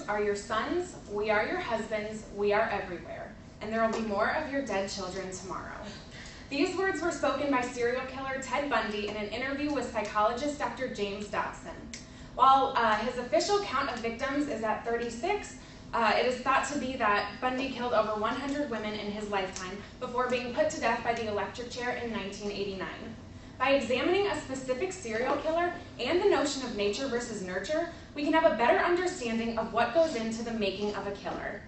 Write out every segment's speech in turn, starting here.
are your sons, we are your husbands, we are everywhere, and there will be more of your dead children tomorrow. These words were spoken by serial killer Ted Bundy in an interview with psychologist Dr. James Dobson. While his official count of victims is at 36, it is thought to be that Bundy killed over 100 women in his lifetime before being put to death by the electric chair in 1989. By examining a specific serial killer and the notion of nature versus nurture, we can have a better understanding of what goes into the making of a killer.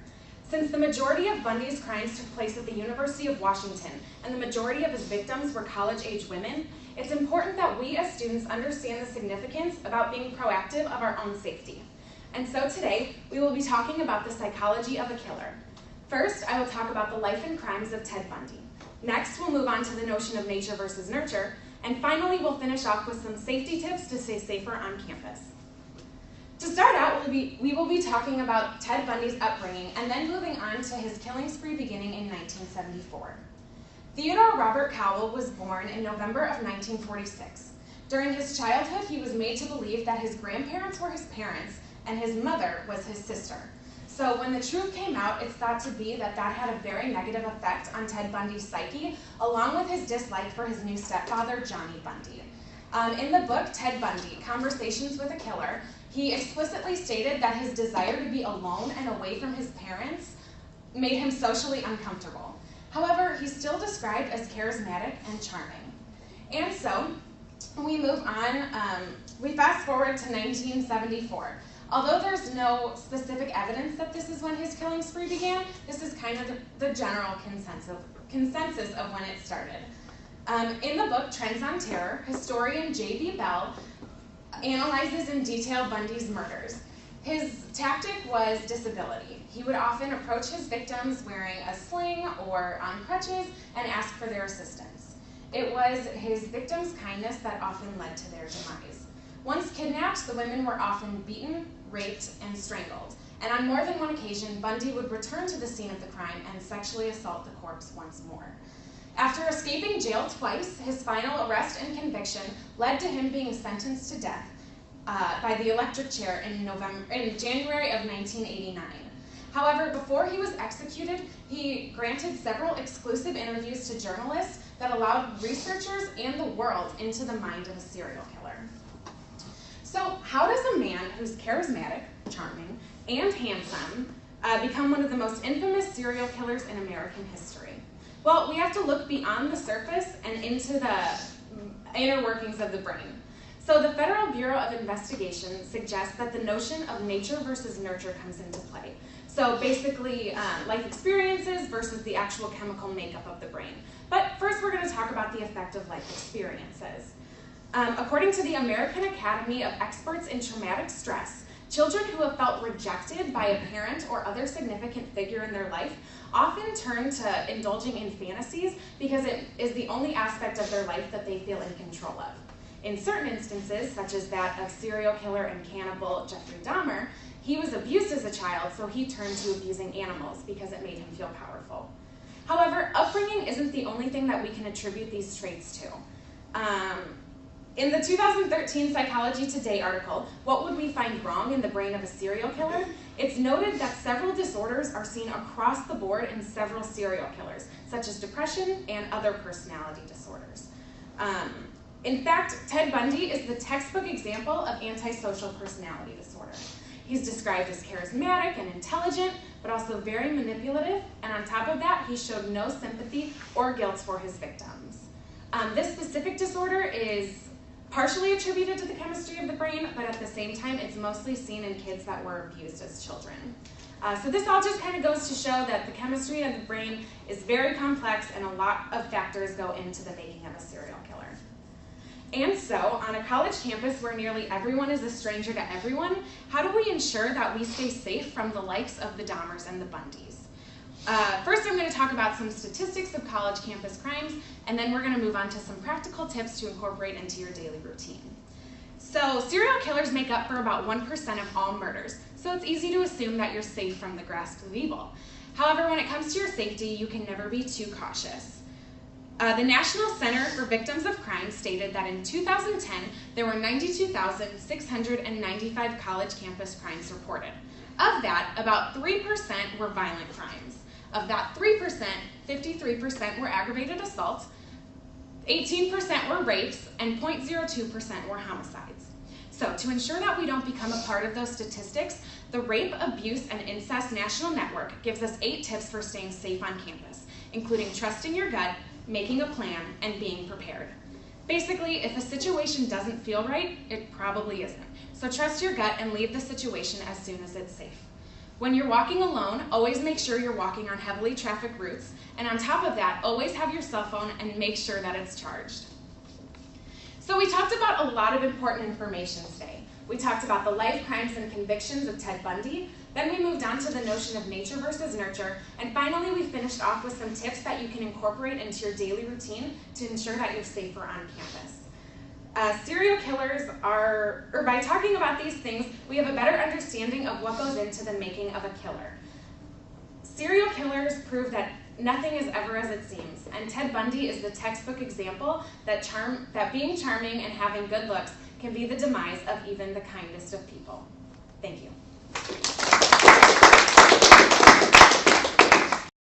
Since the majority of Bundy's crimes took place at the University of Washington and the majority of his victims were college-age women, it's important that we as students understand the significance about being proactive of our own safety. And so today, we will be talking about the psychology of a killer. First, I will talk about the life and crimes of Ted Bundy. Next, we'll move on to the notion of nature versus nurture. And finally, we'll finish off with some safety tips to stay safer on campus. To start out, we will be talking about Ted Bundy's upbringing and then moving on to his killing spree beginning in 1974. Theodore Robert Cowell was born in November of 1946. During his childhood, he was made to believe that his grandparents were his parents and his mother was his sister. So when the truth came out, it's thought to be that that had a very negative effect on Ted Bundy's psyche, along with his dislike for his new stepfather, Johnny Bundy. In the book, Ted Bundy, Conversations with a Killer, he explicitly stated that his desire to be alone and away from his parents made him socially uncomfortable. However, he's still described as charismatic and charming. And so, we move on, we fast forward to 1974. Although there's no specific evidence that this is when his killing spree began, this is kind of the general consensus of when it started. In the book, Trends on Terror, historian J.B. Bell analyzes in detail Bundy's murders. His tactic was disability. He would often approach his victims wearing a sling or on crutches and ask for their assistance. It was his victims' kindness that often led to their demise. Once kidnapped, the women were often beaten, raped, and strangled. And on more than one occasion, Bundy would return to the scene of the crime and sexually assault the corpse once more. After escaping jail twice, his final arrest and conviction led to him being sentenced to death by the electric chair in January of 1989. However, before he was executed, he granted several exclusive interviews to journalists that allowed researchers and the world into the mind of a serial killer. So how does a man who's charismatic, charming, and handsome become one of the most infamous serial killers in American history? Well, we have to look beyond the surface and into the inner workings of the brain. So the Federal Bureau of Investigation suggests that the notion of nature versus nurture comes into play. So basically, life experiences versus the actual chemical makeup of the brain. But first, we're going to talk about the effect of life experiences. According to the American Academy of Experts in Traumatic Stress, children who have felt rejected by a parent or other significant figure in their life often turn to indulging in fantasies because it is the only aspect of their life that they feel in control of. In certain instances, such as that of serial killer and cannibal Jeffrey Dahmer, he was abused as a child, so he turned to abusing animals because it made him feel powerful. However, upbringing isn't the only thing that we can attribute these traits to. In the 2013 Psychology Today article, What Would We Find Wrong in the Brain of a Serial Killer? It's noted that several disorders are seen across the board in several serial killers, such as depression and other personality disorders. In fact, Ted Bundy is the textbook example of antisocial personality disorder. He's described as charismatic and intelligent, but also very manipulative, and on top of that, he showed no sympathy or guilt for his victims. This specific disorder is partially attributed to the chemistry of the brain, but at the same time, it's mostly seen in kids that were abused as children. So this all just kind of goes to show that the chemistry of the brain is very complex and a lot of factors go into the making of a serial killer. And so, on a college campus where nearly everyone is a stranger to everyone, how do we ensure that we stay safe from the likes of the Dahmers and the Bundys? First, I'm going to talk about some statistics of college campus crimes, and then we're going to move on to some practical tips to incorporate into your daily routine. So, serial killers make up for about 1% of all murders, so it's easy to assume that you're safe from the grasp of evil. However, when it comes to your safety, you can never be too cautious. The National Center for Victims of Crime stated that in 2010, there were 92,695 college campus crimes reported. Of that, about 3% were violent crimes. Of that 3%, 53% were aggravated assault, 18% were rapes, and 0.02% were homicides. So to ensure that we don't become a part of those statistics, the Rape, Abuse, and Incest National Network gives us 8 tips for staying safe on campus, including trusting your gut, making a plan, and being prepared. Basically, if a situation doesn't feel right, it probably isn't. So trust your gut and leave the situation as soon as it's safe. When you're walking alone, always make sure you're walking on heavily trafficked routes, and on top of that, always have your cell phone and make sure that it's charged. So we talked about a lot of important information today. We talked about the life, crimes, and convictions of Ted Bundy, then we moved on to the notion of nature versus nurture, and finally we finished off with some tips that you can incorporate into your daily routine to ensure that you're safer on campus. Serial killers by talking about these things, we have a better understanding of what goes into the making of a killer. Serial killers prove that nothing is ever as it seems, and Ted Bundy is the textbook example that being charming and having good looks can be the demise of even the kindest of people. Thank you.